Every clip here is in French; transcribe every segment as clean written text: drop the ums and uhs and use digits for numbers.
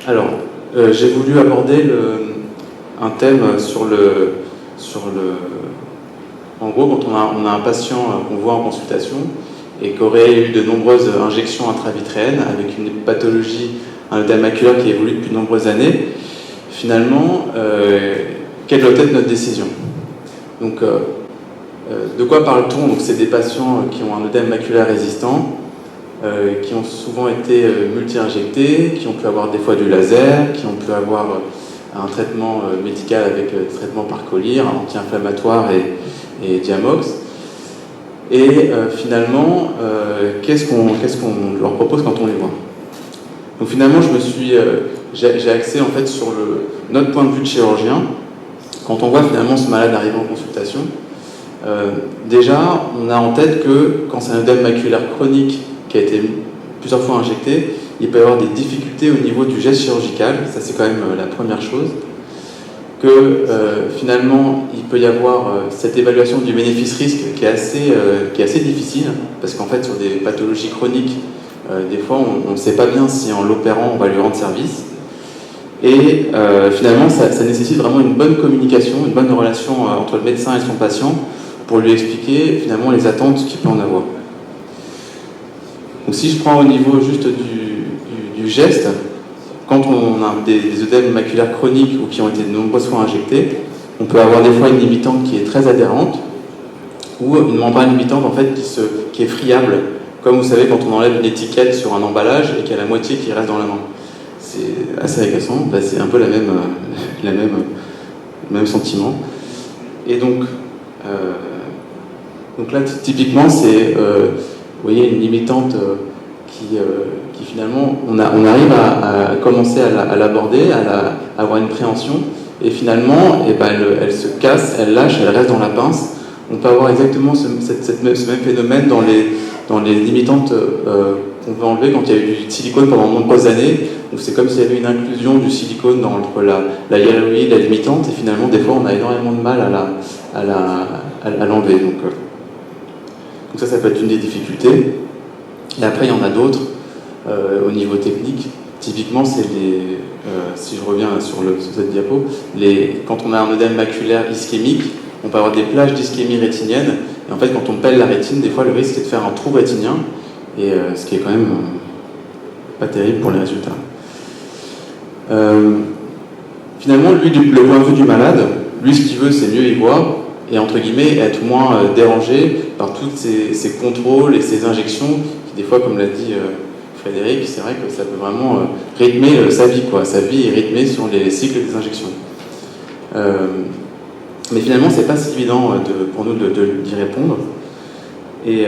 Alors, j'ai voulu aborder un thème en gros, quand on a un patient qu'on voit en consultation et qui aurait eu de nombreuses injections intravitréennes avec une pathologie, un œdème maculaire qui évolue depuis de nombreuses années, finalement, quelle doit être notre décision? Donc, de quoi parle-t-on? Donc, c'est des patients qui ont un œdème maculaire résistant, qui ont souvent été multi-injectés, qui ont pu avoir des fois du laser, qui ont pu avoir un traitement médical avec traitement par collyre, un anti-inflammatoire et Diamox. Et finalement, qu'est-ce qu'on leur propose quand on les voit? Donc finalement, j'ai axé en fait sur notre point de vue de chirurgien. Quand on voit finalement ce malade arriver en consultation, déjà, on a en tête que quand c'est un œdème maculaire chronique qui a été plusieurs fois injecté, il peut y avoir des difficultés au niveau du geste chirurgical, ça c'est quand même la première chose, que finalement il peut y avoir cette évaluation du bénéfice-risque qui est assez difficile, parce qu'en fait sur des pathologies chroniques, des fois on ne sait pas bien si en l'opérant on va lui rendre service, et finalement ça nécessite vraiment une bonne communication, une bonne relation entre le médecin et son patient pour lui expliquer finalement les attentes qu'il peut en avoir. Donc si je prends au niveau juste du geste, quand on a des œdèmes maculaires chroniques ou qui ont été de nombreuses fois injectés, on peut avoir des fois une limitante qui est très adhérente ou une membrane limitante en fait qui est friable, comme vous savez quand on enlève une étiquette sur un emballage et qu'il y a la moitié qui reste dans la main. C'est assez agaçant, c'est un peu le même sentiment. Et donc là typiquement c'est vous voyez, une limitante qui finalement, on arrive à commencer à l'aborder, à avoir une préhension, et finalement, elle se casse, elle lâche, elle reste dans la pince. On peut avoir exactement ce même phénomène dans les limitantes qu'on veut enlever quand il y a eu du silicone pendant de nombreuses années. Donc c'est comme s'il y avait une inclusion du silicone entre la hyaluronique et la limitante, et finalement, des fois, on a énormément de mal à l'enlever. Donc ça peut être une des difficultés. Et après, il y en a d'autres au niveau technique. Typiquement, c'est si je reviens sur cette diapo, quand on a un œdème maculaire ischémique, on peut avoir des plages d'ischémie rétinienne. Et en fait, quand on pèle la rétine, des fois, le risque est de faire un trou rétinien, et ce qui est quand même pas terrible pour les résultats. Finalement, lui, le point de vue du malade, lui, ce qu'il veut, c'est mieux y voir, et entre guillemets être moins dérangé par tous ces contrôles et ces injections qui des fois, comme l'a dit Frédéric, c'est vrai que ça peut vraiment rythmer sa vie, quoi. Sa vie est rythmée sur les cycles des injections. Mais finalement, c'est pas si évident pour nous d'y répondre. Et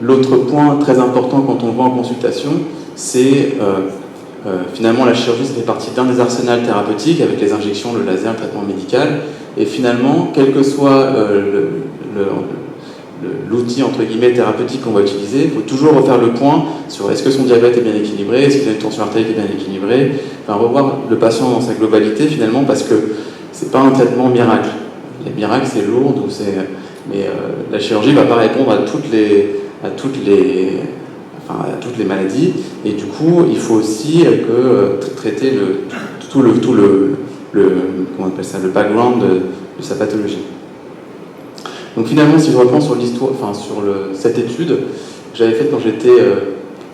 l'autre point très important quand on voit en consultation, c'est finalement la chirurgie, ça fait partie d'un des arsenals thérapeutiques avec les injections, le laser, le traitement médical. Et finalement, quel que soit l'outil entre guillemets thérapeutique qu'on va utiliser, il faut toujours refaire le point sur est-ce que son diabète est bien équilibré, est-ce qu'il a une tension artérielle qui est bien équilibrée, enfin revoir le patient dans sa globalité finalement, parce que c'est pas un traitement miracle. Les miracles c'est lourd, mais la chirurgie va pas répondre à toutes les maladies, et du coup il faut aussi traiter comment on appelle ça, le background de sa pathologie. Donc finalement, si je reprends sur l'histoire, cette étude, j'avais faite quand j'étais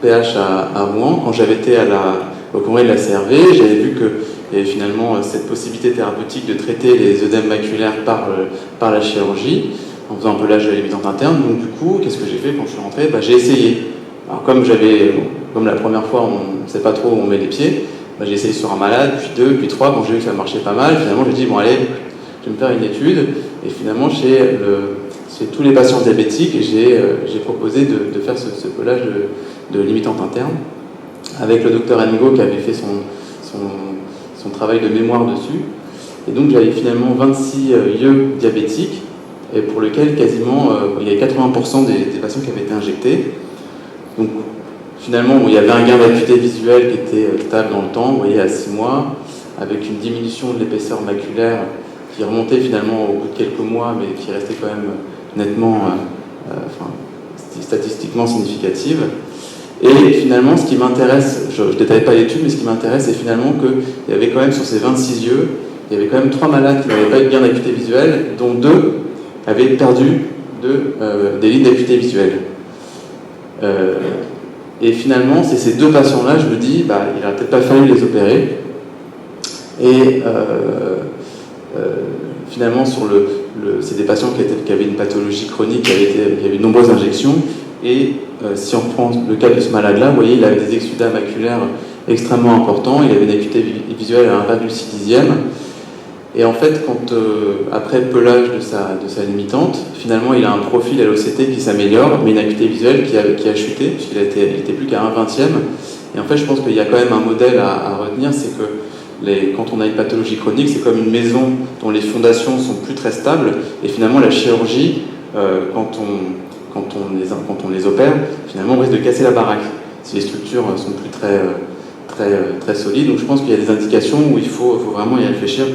PH à Rouen, quand j'avais été au congrès de la CRV, j'avais vu qu'il y avait finalement cette possibilité thérapeutique de traiter les œdèmes maculaires par la chirurgie, en faisant un peu l'âge de la limitante interne. Donc du coup, qu'est-ce que j'ai fait quand je suis rentré? J'ai essayé. Alors comme la première fois, on ne sait pas trop où on met les pieds, j'ai essayé sur un malade, puis 2, puis 3, quand j'ai vu que ça marchait pas mal, finalement j'ai dit bon allez, je vais me faire une étude, et finalement chez tous les patients diabétiques, j'ai proposé de faire ce pelage de limitante interne, avec le docteur Ngo qui avait fait son travail de mémoire dessus, et donc j'avais finalement 26 yeux diabétiques, et pour lesquels quasiment il y avait 80% des patients qui avaient été injectés. Donc finalement, il y avait un gain d'acuité visuelle qui était stable dans le temps, vous voyez, à 6 mois, avec une diminution de l'épaisseur maculaire qui remontait finalement au bout de quelques mois, mais qui restait quand même nettement, statistiquement significative. Et finalement, ce qui m'intéresse je ne détaille pas l'étude, mais ce qui m'intéresse, c'est finalement qu'il y avait quand même sur ces 26 yeux, il y avait quand même 3 malades qui n'avaient pas eu de gain d'acuité visuelle, dont 2 avaient perdu des lignes d'acuité visuelle. Et finalement, c'est ces 2 patients-là, je me dis, il n'aurait peut-être pas fallu les opérer. Et finalement, c'est des patients qui avaient une pathologie chronique, qui avaient eu de nombreuses injections. Et si on prend le cas de ce malade-là, vous voyez, il avait des exsudats maculaires extrêmement importants, il avait une acuité visuelle à 1,6 dixième. Et en fait, après pelage de sa limitante, finalement, il a un profil LOCT qui s'améliore, mais une acuité visuelle qui a chuté, puisqu'il n'était plus qu'à 1/20. Et en fait, je pense qu'il y a quand même un modèle à retenir, c'est que quand on a une pathologie chronique, c'est comme une maison dont les fondations sont plus très stables, et finalement, la chirurgie, quand on les opère, finalement, on risque de casser la baraque, si les structures sont plus très solides. Donc je pense qu'il y a des indications où il faut vraiment y réfléchir.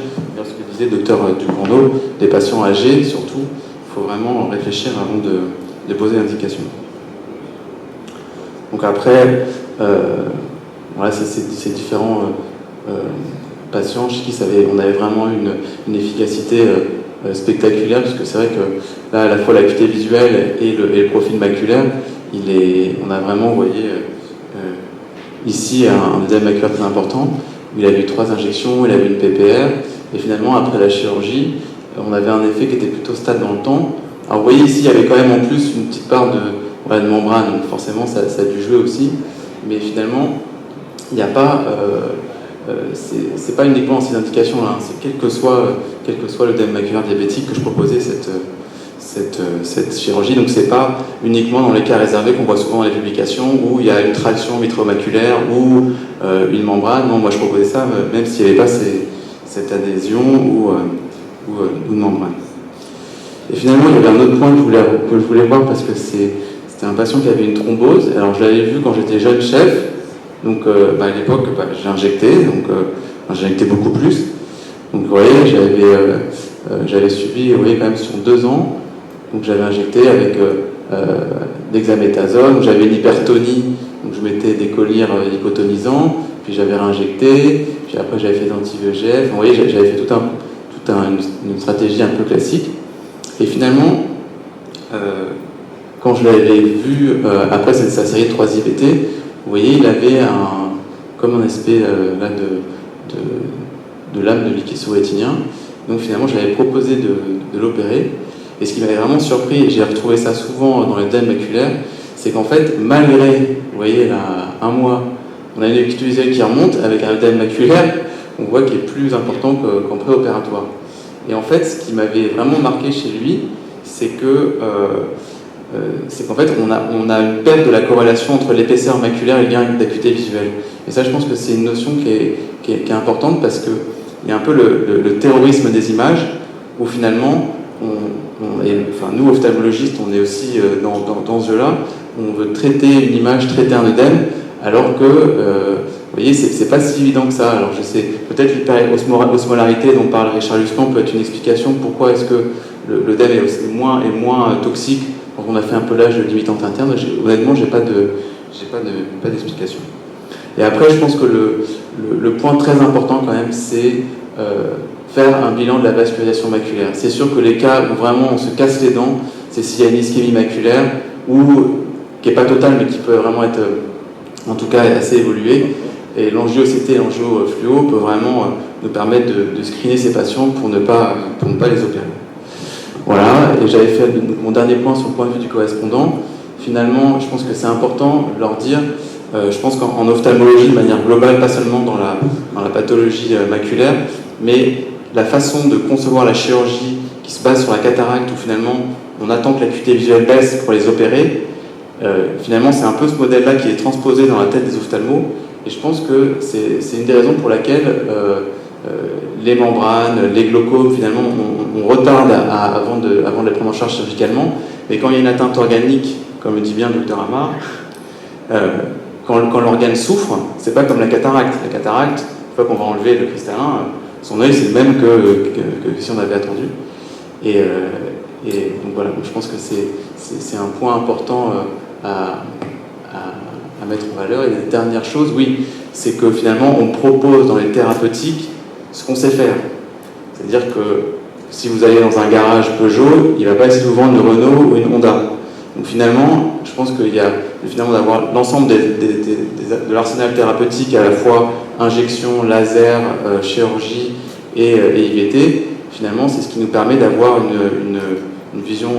Ce que disait le docteur Ducournau, des patients âgés, surtout, il faut vraiment réfléchir avant de poser l'indication. Donc après, voilà, ces différents patients chez qui on avait vraiment une efficacité spectaculaire, parce que c'est vrai que là, à la fois l'acuité visuelle et le profil maculaire, on a vraiment, vous voyez, ici un œdème maculaire très important, où il avait eu 3 injections, il avait une PPR, et finalement, après la chirurgie, on avait un effet qui était plutôt stable dans le temps. Alors vous voyez ici, il y avait quand même en plus une petite part de membrane, donc forcément ça a dû jouer aussi, mais finalement, il n'y a pas... c'est pas uniquement ces indications-là, c'est quel que soit l'œdème maculaire diabétique que je proposais cette chirurgie. Donc c'est pas uniquement dans les cas réservés qu'on voit souvent dans les publications où il y a une traction vitréomaculaire ou une membrane. Non, moi je proposais ça même s'il n'y avait pas cette adhésion ou une membrane. Et finalement, il y avait un autre point que je voulais voir, parce que c'était un patient qui avait une thrombose. Alors je l'avais vu quand j'étais jeune chef. Donc à l'époque, j'ai injecté, j'injectais beaucoup plus. Donc vous voyez, j'avais suivi, vous voyez, quand même sur 2 ans. Donc j'avais injecté avec dexaméthasone, j'avais une hypertonie, donc je mettais des collyres hypotonisants, puis j'avais réinjecté, puis après j'avais fait des anti-VEGF. Vous voyez, j'avais fait une stratégie un peu classique. Et finalement, quand je l'avais vu, après sa série de 3 IVT, vous voyez, il avait comme un aspect là de lame de liquide sous-rétinien. Donc finalement, j'avais proposé de l'opérer. Et ce qui m'avait vraiment surpris, et j'ai retrouvé ça souvent dans les l'œdème maculaire, c'est qu'en fait, malgré, vous voyez, là, 1 mois, on a une acuité visuelle qui remonte avec un œdème maculaire, on voit qu'il est plus important qu'en préopératoire. Et en fait, ce qui m'avait vraiment marqué chez lui, c'est qu'en fait, on a une perte de la corrélation entre l'épaisseur maculaire et le gain d'acuité visuelle. Et ça, je pense que c'est une notion qui est importante, parce qu'il y a un peu le terrorisme des images, où finalement, nous, ophtalmologistes, on est aussi dans ce jeu-là, on veut traiter une image, traiter un œdème, alors que, vous voyez, c'est pas si évident que ça. Alors je sais, peut-être l'hyperosmolarité dont parle Richard Luscan peut être une explication pourquoi est-ce que l'œdème est moins toxique quand on a fait un pelage de limitante interne. Honnêtement, j'ai pas d'explication. Et après, je pense que le point très important quand même, c'est faire un bilan de la vascularisation maculaire. C'est sûr que les cas où vraiment on se casse les dents, c'est s'il y a une ischémie maculaire, qui n'est pas totale, mais qui peut vraiment être, en tout cas, assez évoluée. Et l'angio-OCT et l'angio-fluo peut vraiment nous permettre de screener ces patients pour ne pas les opérer. Voilà, et j'avais fait mon dernier point sur le point de vue du correspondant. Finalement, je pense que c'est important de leur dire, je pense qu'en ophtalmologie, de manière globale, pas seulement dans la pathologie maculaire, mais la façon de concevoir la chirurgie qui se base sur la cataracte, où finalement on attend que l'acuité visuelle baisse pour les opérer, finalement c'est un peu ce modèle-là qui est transposé dans la tête des ophtalmos, et je pense que c'est une des raisons pour laquelle les membranes, les glaucomes, finalement on retarde avant de les prendre en charge chirurgicalement, mais quand il y a une atteinte organique, comme le dit bien le docteur Amar, quand l'organe souffre, c'est pas comme la cataracte. La cataracte, une fois qu'on va enlever le cristallin, son œil c'est le même que si on avait attendu. Et donc voilà, donc je pense que c'est un point important à à mettre en valeur. Et la dernière chose, oui, c'est que finalement, on propose dans les thérapeutiques ce qu'on sait faire. C'est-à-dire que si vous allez dans un garage Peugeot, il ne va pas essayer de vous vendre une Renault ou une Honda. Donc finalement, je pense qu'il y a finalement d'avoir l'ensemble de l'arsenal thérapeutique, à la fois injection, laser, chirurgie et IVT. Finalement, c'est ce qui nous permet d'avoir une vision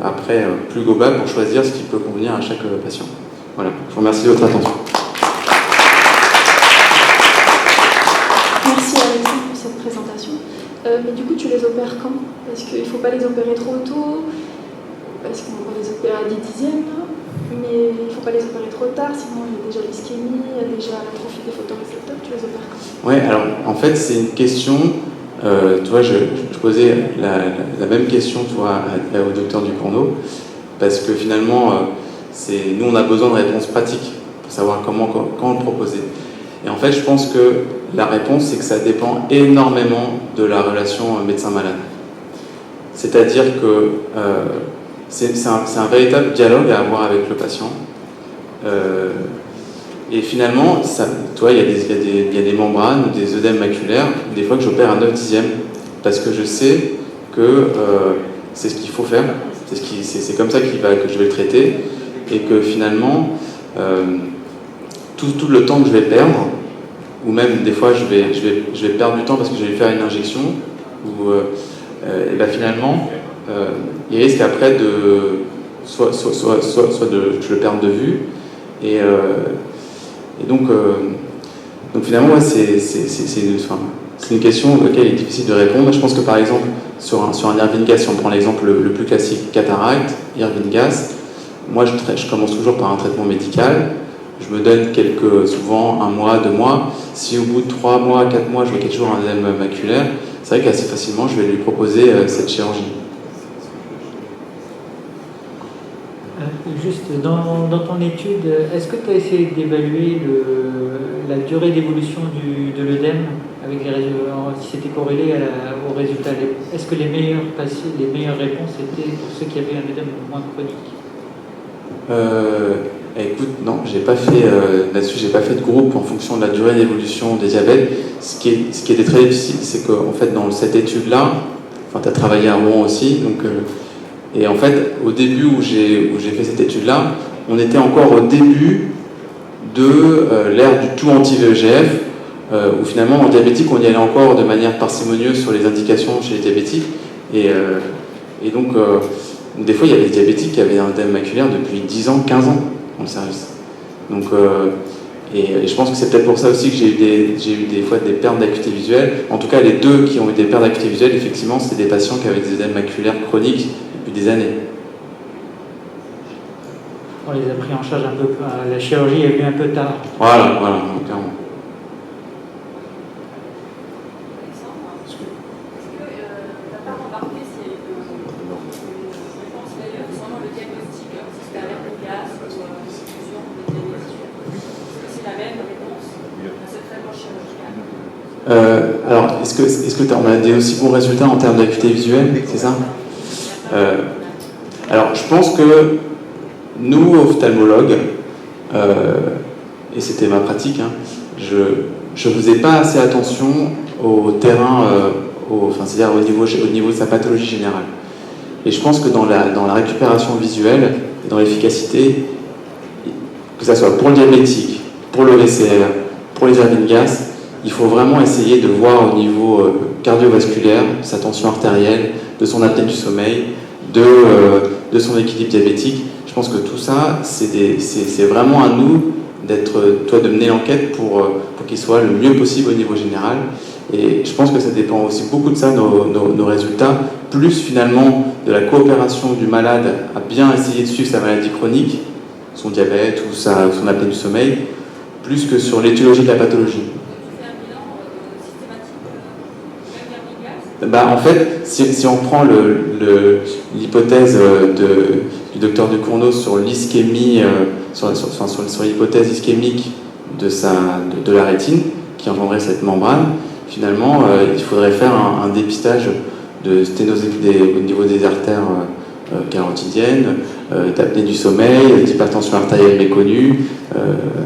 après plus globale pour choisir ce qui peut convenir à chaque patient. Voilà, je vous remercie de votre attention. Merci Alexis pour cette présentation. Mais du coup, tu les opères quand? Parce qu'il ne faut pas les opérer trop tôt, parce qu'on va les opérer à 10/10, mais il ne faut pas les opérer trop tard, sinon il y a déjà l'ischémie, il y a déjà l'atrophie des photorécepteurs. Tu les opères quand? Oui, alors en fait, c'est une question. Tu vois, je posais la même question, tu vois, au docteur Ducournau, parce que finalement, nous, on a besoin de réponses pratiques pour savoir quand le proposer. Et en fait, je pense que la réponse, c'est que ça dépend énormément de la relation médecin-malade. C'est-à-dire que c'est un véritable dialogue à avoir avec le patient. Et finalement, tu vois, il y a des membranes ou des œdèmes maculaires, des fois que j'opère à 9/10, parce que je sais que c'est ce qu'il faut faire, c'est comme ça que je vais le traiter, et que finalement, tout le temps que je vais perdre, ou même des fois je vais perdre du temps parce que je vais faire une injection, et ben finalement, il risque après soit que je le perde de vue, et donc finalement, ouais, c'est une question auquel il est difficile de répondre. Je pense que par exemple, sur un Irving-Gass, si on prend l'exemple le plus classique, cataracte, Irving-Gass, moi je commence toujours par un traitement médical. Je me donne souvent 1 mois, 2 mois. Si au bout de 3 mois, 4 mois, je vois qu'il y a toujours un œdème maculaire, c'est vrai qu'assez facilement, je vais lui proposer cette chirurgie. Juste, dans ton étude, est-ce que tu as essayé d'évaluer la durée d'évolution de l'œdème, avec si c'était corrélé aux résultats? Est-ce que les meilleures réponses étaient pour ceux qui avaient un œdème moins chronique? Écoute, non, là-dessus, j'ai pas fait de groupe en fonction de la durée d'évolution des diabètes. Ce qui était très difficile, c'est qu'en fait, dans cette étude-là, tu as travaillé à Rouen aussi, et en fait, au début où j'ai fait cette étude-là, on était encore au début de l'ère du tout anti-VEGF, où finalement, en diabétique, on y allait encore de manière parcimonieuse sur les indications chez les diabétiques. Et donc, des fois, il y avait des diabétiques qui avaient un œdème maculaire depuis 10 ans, 15 ans dans le service. Donc, et je pense que c'est peut-être pour ça aussi que j'ai eu des fois des pertes d'acuité visuelle. En tout cas, les deux qui ont eu des pertes d'acuité visuelle, effectivement, c'était des patients qui avaient des œdèmes maculaires chroniques depuis des années. On les a pris en charge un peu, la chirurgie est venue un peu tard. Voilà, clairement. Alors, est-ce que on a des aussi bons résultats en termes d'acuité visuelle, c'est ça? Alors, je pense que nous, ophtalmologues, et c'était ma pratique, je ne faisais pas assez attention au terrain, c'est-à-dire au niveau de sa pathologie générale. Et je pense que dans la récupération visuelle, dans l'efficacité, que ce soit pour le diabétique, pour le VCR, pour les Irving-Gass, il faut vraiment essayer de voir au niveau cardiovasculaire, sa tension artérielle, de son apnée du sommeil, de son équilibre diabétique. Je pense que tout ça, c'est vraiment à nous de mener l'enquête pour qu'il soit le mieux possible au niveau général. Et je pense que ça dépend aussi beaucoup de ça, nos résultats, plus finalement de la coopération du malade à bien essayer de suivre sa maladie chronique, son diabète ou son apnée du sommeil, plus que sur l'étiologie de la pathologie. En fait, si on prend l'hypothèse du docteur Ducournau sur l'ischémie, sur l'hypothèse ischémique de la rétine, qui engendrait cette membrane, finalement, il faudrait faire un dépistage de sténose au niveau des artères carotidienne, d'apnée du sommeil, d'hypertension artérielle méconnue.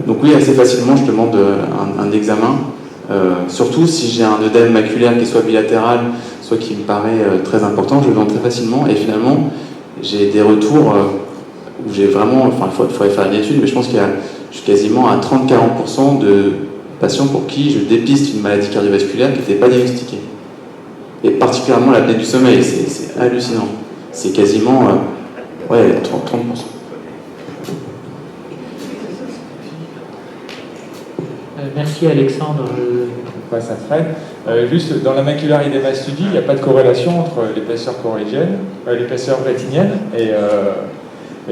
Donc oui, assez facilement, je demande un examen. Surtout si j'ai un œdème maculaire qui soit bilatéral, soit qui me paraît très important, je le demande très facilement. Et finalement, j'ai des retours où j'ai vraiment, enfin il faudrait faire une étude, mais je pense je suis quasiment à 30-40% de patients pour qui je dépiste une maladie cardiovasculaire qui n'était pas diagnostiquée. Et particulièrement l'apnée du sommeil, c'est hallucinant. C'est quasiment 30%. Merci Alexandre. Ouais, ça freine. Juste dans la Macular Edema Study, il n'y a pas de corrélation entre l'épaisseur l'épaisseur rétinienne et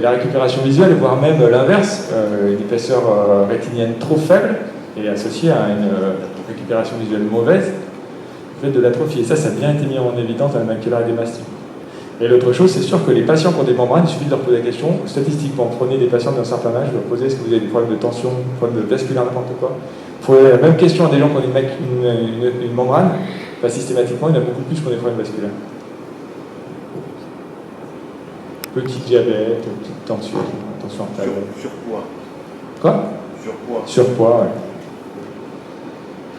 la récupération visuelle, voire même l'inverse, une épaisseur rétinienne trop faible est associée à une récupération visuelle mauvaise, fait de l'atrophie. Et ça a bien été mis en évidence dans la Macular Edema Study. Et l'autre chose, c'est sûr que les patients qui ont des membranes, il suffit de leur poser la question, statistiquement, prenez des patients d'un certain âge, vous leur posez est-ce que vous avez des problèmes de tension, des problèmes de vasculaire, n'importe quoi. Vous posez la même question à des gens qui ont une membrane, bah, systématiquement, il y en a beaucoup plus qui ont des problèmes vasculaires. Petit diabète, petite tension artérielle. Surpoids. Quoi ? Surpoids. Surpoids, ouais.